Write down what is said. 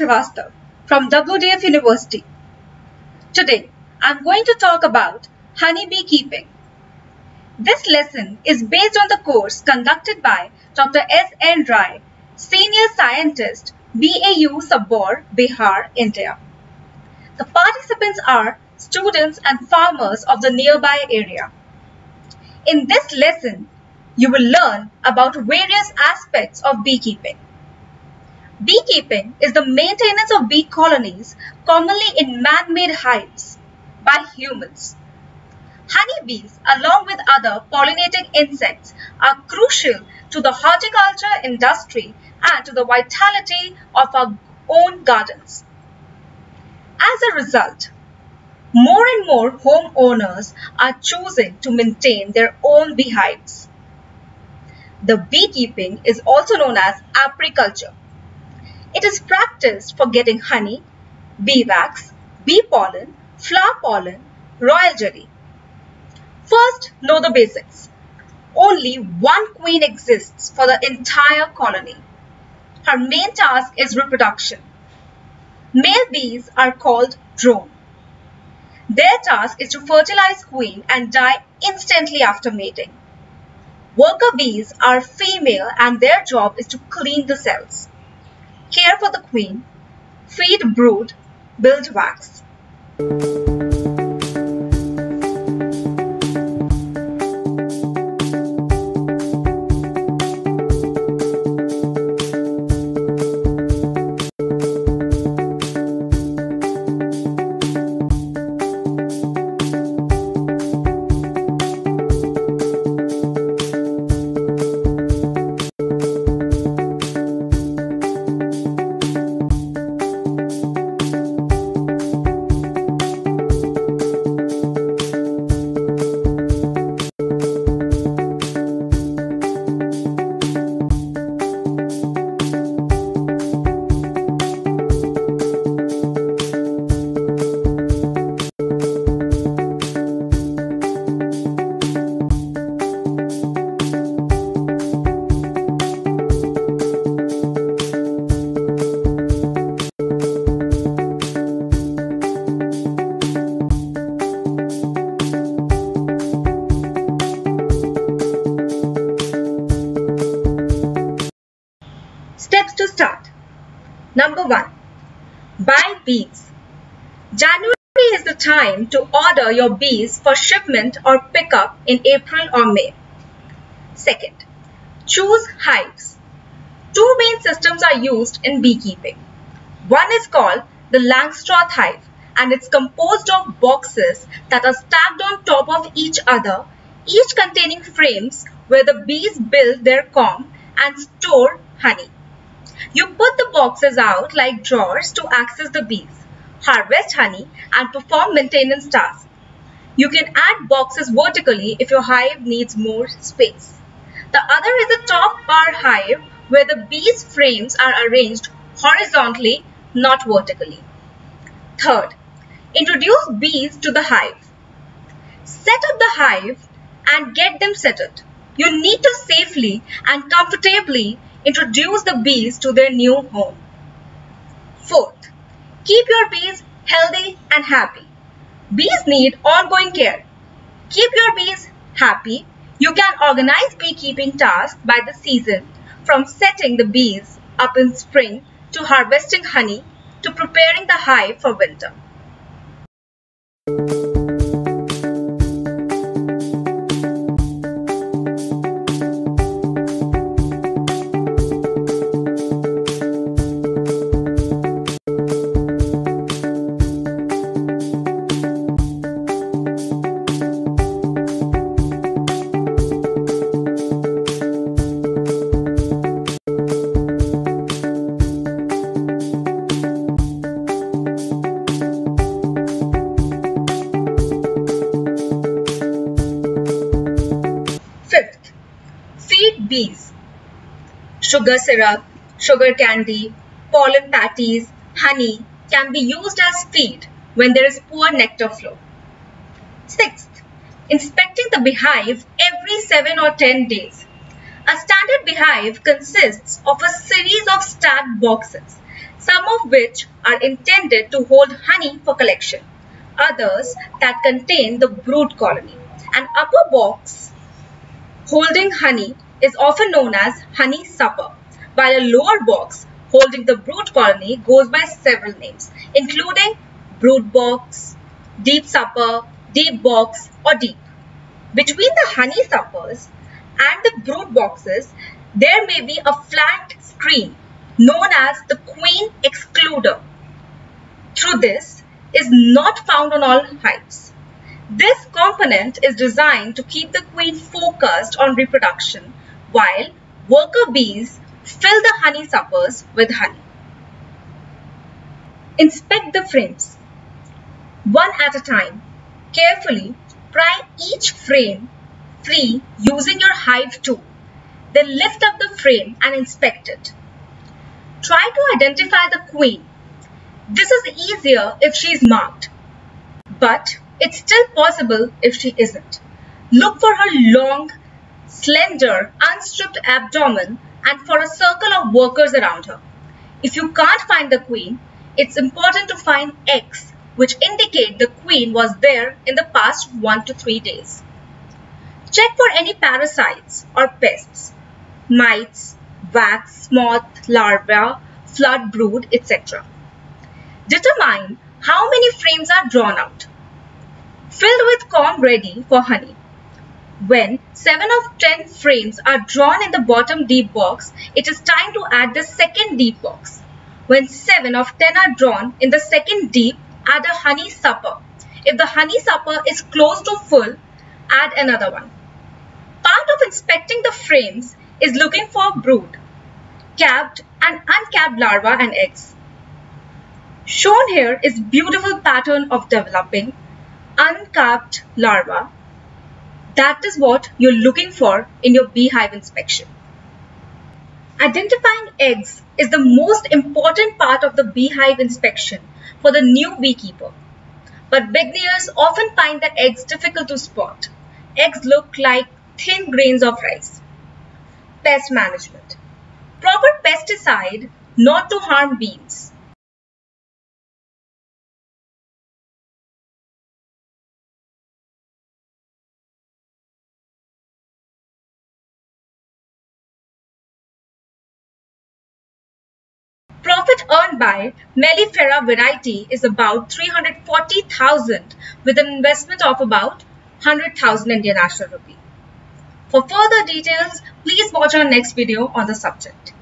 Srivastav from WDF University. Today, I'm going to talk about honeybee keeping. This lesson is based on the course conducted by Dr. S. N. Rai, Senior Scientist, BAU Sabor, Bihar, India. The participants are students and farmers of the nearby area. In this lesson, you will learn about various aspects of beekeeping. Beekeeping is the maintenance of bee colonies, commonly in man-made hives, by humans. Honeybees, along with other pollinating insects, are crucial to the horticulture industry and to the vitality of our own gardens. As a result, more and more homeowners are choosing to maintain their own beehives. The beekeeping is also known as apriculture. It is practiced for getting honey, bee wax, bee pollen, flower pollen, royal jelly. First, know the basics. Only one queen exists for the entire colony. Her main task is reproduction. Male bees are called drone. Their task is to fertilize queen and die instantly after mating. Worker bees are female and their job is to clean the cells, care for the queen, feed brood, build wax. Steps to start. Number 1. Buy bees. January is the time to order your bees for shipment or pickup in April or May. Second, choose hives. Two main systems are used in beekeeping. One is called the Langstroth Hive and it's composed of boxes that are stacked on top of each other, each containing frames where the bees build their comb and store honey. You put the boxes out like drawers to access the bees, harvest honey and perform maintenance tasks. You can add boxes vertically if your hive needs more space. The other is a top bar hive where the bees' frames are arranged horizontally, not vertically. Third, introduce bees to the hive. Set up the hive and get them settled. You need to safely and comfortably introduce the bees to their new home. Fourth, keep your bees healthy and happy. Bees need ongoing care. Keep your bees happy. You can organize beekeeping tasks by the season, from setting the bees up in spring to harvesting honey to preparing the hive for winter. Bees. Sugar syrup, sugar candy, pollen patties, honey can be used as feed when there is poor nectar flow. Sixth, inspecting the beehive every 7 or 10 days. A standard beehive consists of a series of stacked boxes. some of which are intended to hold honey for collection, others that contain the brood colony. An upper box holding honey is often known as honey supper, while a lower box holding the brood colony goes by several names, including brood box, deep supper, deep box, or deep. Between the honey suppers and the brood boxes, there may be a flat screen known as the queen excluder. Through this is not found on all hives. This component is designed to keep the queen focused on reproduction while worker bees fill the honey suppers with honey. Inspect the frames. One at a time, carefully pry each frame free using your hive tool. Then lift up the frame and inspect it. Try to identify the queen. This is easier if she is marked, but it's still possible if she isn't. Look for her long, slender, unstripped abdomen and for a circle of workers around her. If you can't find the queen, it's important to find eggs, which indicate the queen was there in the past 1 to 3 days. Check for any parasites or pests, mites, wax, moth, larvae, flood brood, etc. Determine how many frames are drawn out. Filled with comb ready for honey. When 7 of 10 frames are drawn in the bottom deep box, it is time to add the second deep box. When 7 of 10 are drawn in the second deep, add a honey supper. If the honey supper is close to full, add another one. Part of inspecting the frames is looking for brood, capped and uncapped larvae and eggs. Shown here is beautiful pattern of developing uncapped larvae. That is what you're looking for in your beehive inspection. Identifying eggs is the most important part of the beehive inspection for the new beekeeper. But beginners often find the eggs difficult to spot. Eggs look like thin grains of rice. Pest management. Proper pesticide not to harm bees. Profit earned by Mellifera variety is about 340,000 with an investment of about 100,000 Indian National Rupee. For further details, please watch our next video on the subject.